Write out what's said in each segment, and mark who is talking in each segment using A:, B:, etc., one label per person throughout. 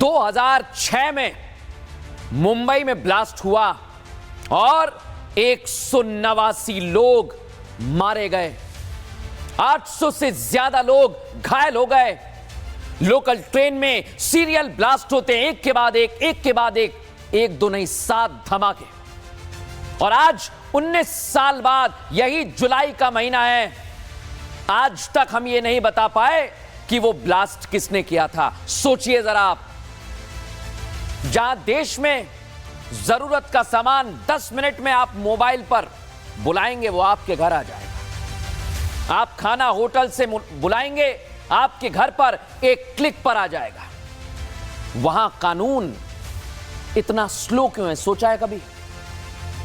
A: 2006 में मुंबई में ब्लास्ट हुआ और 189 लोग मारे गए, 800 से ज्यादा लोग घायल हो गए। लोकल ट्रेन में सीरियल ब्लास्ट होते हैं, एक के बाद एक दो नहीं 7 धमाके। और आज 19 साल बाद, यही जुलाई का महीना है, आज तक हम ये नहीं बता पाए कि वो ब्लास्ट किसने किया था। सोचिए जरा आप, जहां देश में जरूरत का सामान 10 मिनट में आप मोबाइल पर बुलाएंगे वो आपके घर आ जाएगा, आप खाना होटल से बुलाएंगे आपके घर पर एक क्लिक पर आ जाएगा। वहां कानून इतना स्लो क्यों है, सोचा है कभी?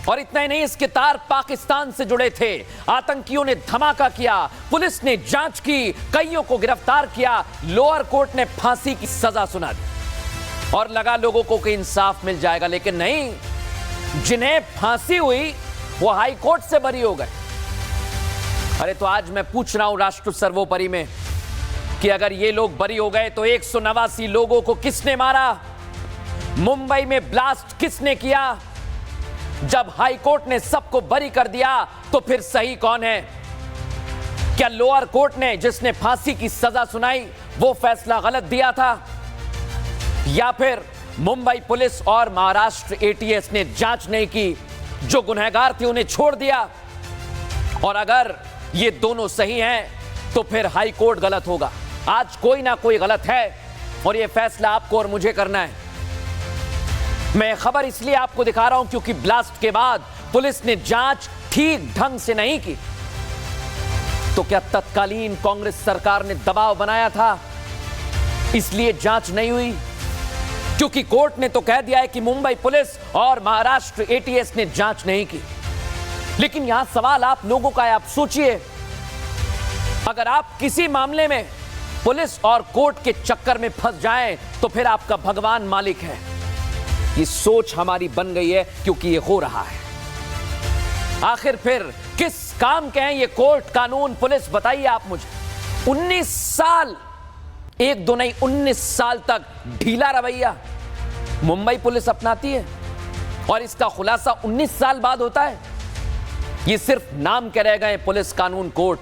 A: और इतना ही नहीं, इसके तार पाकिस्तान से जुड़े थे। आतंकियों ने धमाका किया, पुलिस ने जांच की, कईयों को गिरफ्तार किया, लोअर कोर्ट ने फांसी की सजा सुना दी और लगा लोगों को कि इंसाफ मिल जाएगा। लेकिन नहीं, जिन्हें फांसी हुई वो हाई कोर्ट से बरी हो गए। अरे तो आज मैं पूछ रहा हूं राष्ट्र सर्वोपरि में कि अगर ये लोग बरी हो गए तो 189 लोगों को किसने मारा? मुंबई में ब्लास्ट किसने किया? जब हाई कोर्ट ने सबको बरी कर दिया तो फिर सही कौन है? क्या लोअर कोर्ट ने, जिसने फांसी की सजा सुनाई, वो फैसला गलत दिया था, या फिर मुंबई पुलिस और महाराष्ट्र एटीएस ने जांच नहीं की, जो गुनहगार थे उन्हें छोड़ दिया? और अगर ये दोनों सही हैं तो फिर हाई कोर्ट गलत होगा। आज कोई ना कोई गलत है और ये फैसला आपको और मुझे करना है। मैं खबर इसलिए आपको दिखा रहा हूं क्योंकि ब्लास्ट के बाद पुलिस ने जांच ठीक ढंग से नहीं की। तो क्या तत्कालीन कांग्रेस सरकार ने दबाव बनाया था, इसलिए जांच नहीं हुई? क्योंकि कोर्ट ने तो कह दिया है कि मुंबई पुलिस और महाराष्ट्र एटीएस ने जांच नहीं की। लेकिन यहां सवाल आप लोगों का है, आप सोचिए, अगर आप किसी मामले में पुलिस और कोर्ट के चक्कर में फंस जाएं तो फिर आपका भगवान मालिक है। ये सोच हमारी बन गई है क्योंकि ये हो रहा है। आखिर फिर किस काम के हैं ये कोर्ट, कानून, पुलिस? बताइए आप मुझे। 19 साल, एक दो नहीं 19 साल तक ढीला रवैया मुंबई पुलिस अपनाती है और इसका खुलासा 19 साल बाद होता है। ये सिर्फ नाम के रह गए पुलिस, कानून, कोर्ट,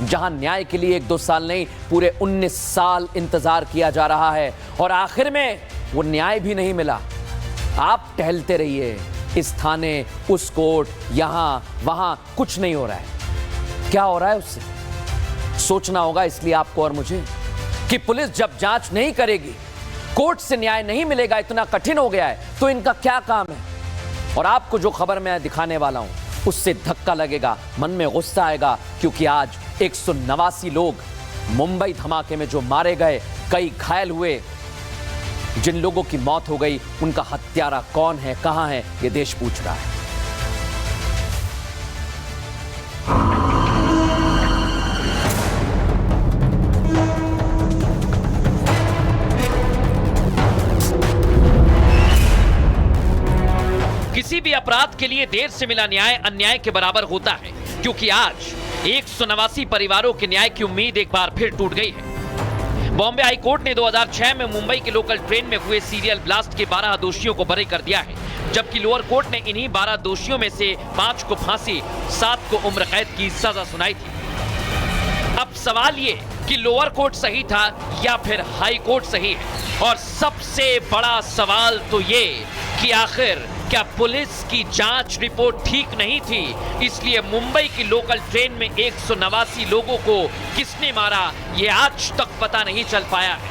A: जहां न्याय के लिए 1-2 साल नहीं, पूरे 19 साल इंतजार किया जा रहा है और आखिर में वो न्याय भी नहीं मिला। आप टहलते रहिए, इस थाने, उस कोर्ट, यहां वहां, कुछ नहीं हो रहा है। क्या हो रहा है उससे सोचना होगा इसलिए आपको और मुझे कि पुलिस जब जांच नहीं करेगी, कोर्ट से न्याय नहीं मिलेगा, इतना कठिन हो गया है, तो इनका क्या काम है? और आपको जो खबर मैं दिखाने वाला हूं उससे धक्का लगेगा, मन में गुस्सा आएगा, क्योंकि आज 189 लोग मुंबई धमाके में जो मारे गए, कई घायल हुए, जिन लोगों की मौत हो गई, उनका हत्यारा कौन है, कहां है, ये देश पूछ रहा है। किसी भी अपराध के लिए देर से मिला न्याय अन्याय के बराबर होता है, क्योंकि आज 189 परिवारों के न्याय की उम्मीद एक बार फिर टूट गई है। बॉम्बे हाई कोर्ट ने 2006 में मुंबई के लोकल ट्रेन में हुए सीरियल ब्लास्ट के 12 दोषियों को बरी कर दिया है, जबकि लोअर कोर्ट ने इन्हीं 12 दोषियों में से 5 को फांसी, 7 को उम्र कैद की सजा सुनाई थी। अब सवाल ये कि लोअर कोर्ट सही था या फिर हाई कोर्ट सही है, और सबसे बड़ा सवाल तो ये कि आखिर क्या पुलिस की जांच रिपोर्ट ठीक नहीं थी, इसलिए मुंबई की लोकल ट्रेन में 189 लोगों को किसने मारा, ये आज तक पता नहीं चल पाया है।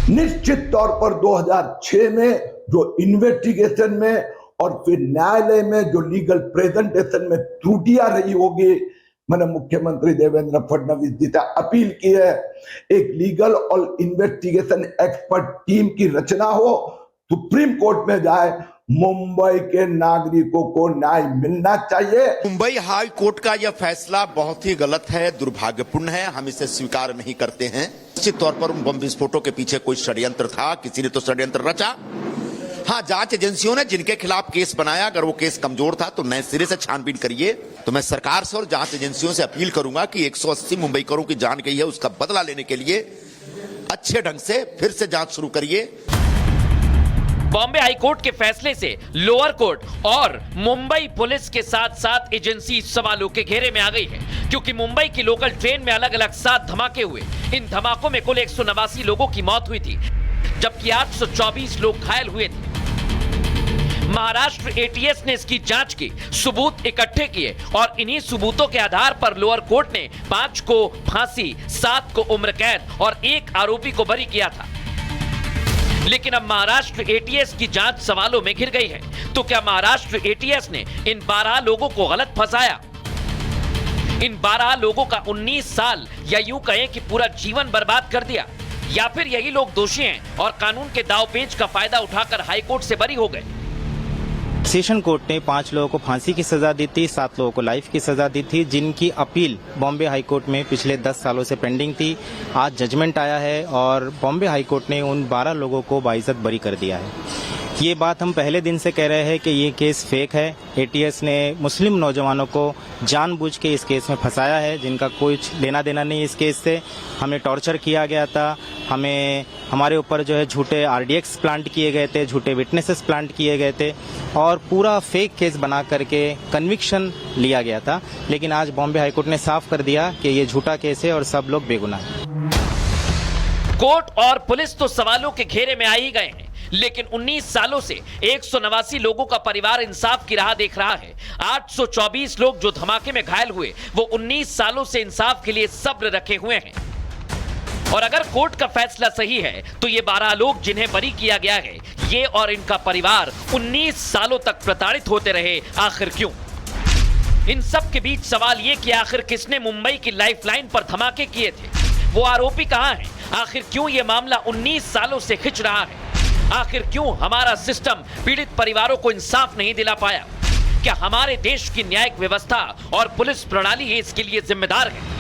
B: निश्चित तौर पर 2006 में जो इन्वेस्टिगेशन में और फिर न्यायालय में जो लीगल प्रेजेंटेशन में त्रुटियां रही होगी, मैंने मुख्यमंत्री देवेंद्र फडणवीस जी से अपील की है, एक लीगल और इन्वेस्टिगेशन एक्सपर्ट टीम की रचना हो, सुप्रीम कोर्ट में जाए, मुंबई के नागरिकों को न्याय मिलना चाहिए।
C: मुंबई हाई कोर्ट का यह फैसला बहुत ही गलत है, दुर्भाग्यपूर्ण है, हम इसे स्वीकार नहीं करते हैं। निश्चित तौर पर बम विस्फोटों के पीछे कोई षड्यंत्र था, किसी ने तो षड्यंत्र रचा। हाँ, जांच एजेंसियों ने जिनके खिलाफ केस बनाया, अगर वो केस कमजोर था तो नए सिरे से छानबीन करिए। तो मैं सरकार से और जांच एजेंसियों से अपील करूंगा कि 180 मुंबईकरों की जान गई है, उसका बदला लेने के लिए अच्छे ढंग से फिर से जांच शुरू करिए।
A: बॉम्बे हाईकोर्ट के फैसले से लोअर कोर्ट और मुंबई पुलिस के साथ साथ एजेंसी सवालों के घेरे में आ गई है, क्योंकि मुंबई की लोकल ट्रेन में अलग अलग 7 धमाके हुए। इन धमाकों में कुल 189 लोगों की मौत हुई थी, जबकि 824 लोग घायल हुए थे। महाराष्ट्र एटीएस ने इसकी जांच की, सबूत इकट्ठे किए और इन्हीं सबूतों के आधार पर लोअर कोर्ट ने 5 को फांसी, 7 को उम्र कैद और 1 आरोपी को बरी किया था। लेकिन अब महाराष्ट्र एटीएस की जांच सवालों में घिर गई है। तो क्या महाराष्ट्र एटीएस ने इन 12 लोगों को गलत फंसाया? इन 12 लोगों का 19 साल या यूं कहें कि पूरा जीवन बर्बाद कर दिया, या फिर यही लोग दोषी हैं और कानून के दांवपेच का फायदा उठाकर हाईकोर्ट से बरी हो गए?
D: सेशन कोर्ट ने 5 लोगों को फांसी की सजा दी थी, 7 लोगों को लाइफ की सजा दी थी, जिनकी अपील बॉम्बे हाईकोर्ट में पिछले 10 सालों से पेंडिंग थी। आज जजमेंट आया है और बॉम्बे हाईकोर्ट ने उन 12 लोगों को बाइज्जत बरी कर दिया है। ये बात हम पहले दिन से कह रहे हैं कि ये केस फेक है। एटीएस ने मुस्लिम नौजवानों को जानबूझ के इस केस में फंसाया है, जिनका कुछ लेना देना नहीं इस केस से। हमें टॉर्चर किया गया था, हमारे ऊपर जो है झूठे आरडीएक्स प्लांट किए गए थे, झूठे विटनेसेस प्लांट किए गए थे और पूरा फेक केस बना करके कन्विक्शन लिया गया था। लेकिन आज बॉम्बे हाईकोर्ट ने साफ कर दिया कि ये झूठा केस है और सब लोग बेगुनाह हैं।
A: कोर्ट और पुलिस तो सवालों के घेरे में आ ही गए हैं, लेकिन 19 सालों से 189 लोगों का परिवार इंसाफ की राह देख रहा है। 824 लोग जो धमाके में घायल हुए, वो 19 सालों से इंसाफ के लिए सब्र रखे हुए हैं। और अगर कोर्ट का फैसला सही है तो ये 12 लोग जिन्हें बरी किया गया है, ये और इनका परिवार 19 सालों तक प्रताड़ित होते रहे, आखिर क्यों? इन सब के बीच सवाल ये कि आखिर किसने मुंबई की लाइफलाइन पर धमाके किए थे? वो आरोपी कहां हैं? आखिर क्यों ये मामला 19 सालों से खिंच रहा है? आखिर क्यों हमारा सिस्टम पीड़ित परिवारों को इंसाफ नहीं दिला पाया? क्या हमारे देश की न्यायिक व्यवस्था और पुलिस प्रणाली इसके लिए जिम्मेदार है?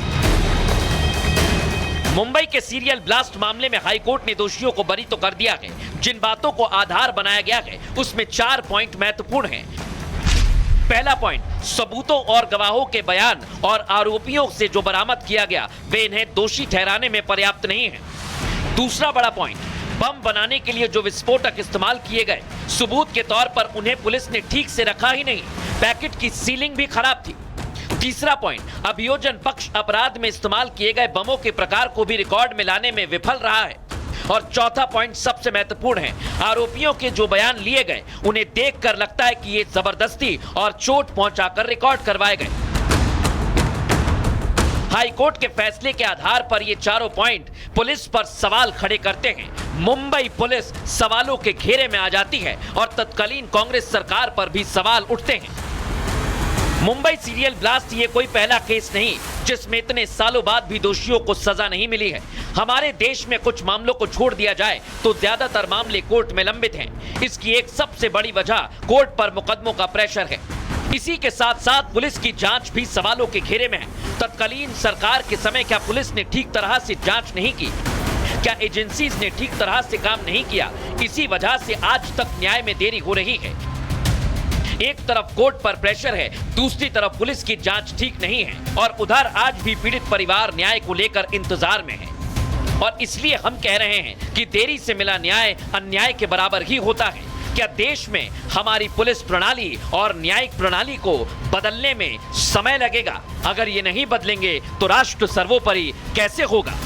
A: मुंबई के सीरियल ब्लास्ट मामले में हाईकोर्ट ने दोषियों को बरी तो कर दिया है। जिन बातों को आधार बनाया गया है उसमें 4 पॉइंट महत्वपूर्ण हैं। पहला पॉइंट, सबूतों और गवाहों के बयान और आरोपियों से जो बरामद किया गया वे इन्हें दोषी ठहराने में पर्याप्त नहीं है। दूसरा बड़ा पॉइंट, बम बनाने के लिए जो विस्फोटक इस्तेमाल किए गए, सबूत के तौर पर उन्हें पुलिस ने ठीक से रखा ही नहीं, पैकेट की सीलिंग भी खराब थी। तीसरा पॉइंट, अभियोजन पक्ष अपराध में इस्तेमाल किए गए बमों के प्रकार को भी रिकॉर्ड में लाने में विफल रहा है। और चौथा पॉइंट सबसे महत्वपूर्ण है, आरोपियों के जो बयान लिए गए उन्हें देखकर लगता है कि ये जबरदस्ती और चोट पहुंचाकर रिकॉर्ड करवाए गए। हाईकोर्ट के फैसले के आधार पर ये चारों पॉइंट पुलिस पर सवाल खड़े करते हैं। मुंबई पुलिस सवालों के घेरे में आ जाती है और तत्कालीन कांग्रेस सरकार पर भी सवाल उठते हैं। मुंबई सीरियल ब्लास्ट ये कोई पहला केस नहीं जिसमें इतने सालों बाद भी दोषियों को सजा नहीं मिली है। हमारे देश में कुछ मामलों को छोड़ दिया जाए तो ज्यादातर मामले कोर्ट में लंबित हैं। इसकी एक सबसे बड़ी वजह कोर्ट पर मुकदमों का प्रेशर है। इसी के साथ साथ पुलिस की जांच भी सवालों के घेरे में है। तत्कालीन सरकार के समय क्या पुलिस ने ठीक तरह से जांच नहीं की? क्या एजेंसीज ने ठीक तरह से काम नहीं किया? इसी वजह से आज तक न्याय में देरी हो रही है। एक तरफ कोर्ट पर प्रेशर है, दूसरी तरफ पुलिस की जांच ठीक नहीं है और उधर आज भी पीड़ित परिवार न्याय को लेकर इंतजार में है। और इसलिए हम कह रहे हैं कि देरी से मिला न्याय अन्याय के बराबर ही होता है। क्या देश में हमारी पुलिस प्रणाली और न्यायिक प्रणाली को बदलने में समय लगेगा? अगर ये नहीं बदलेंगे तो राष्ट्र सर्वोपरि कैसे होगा?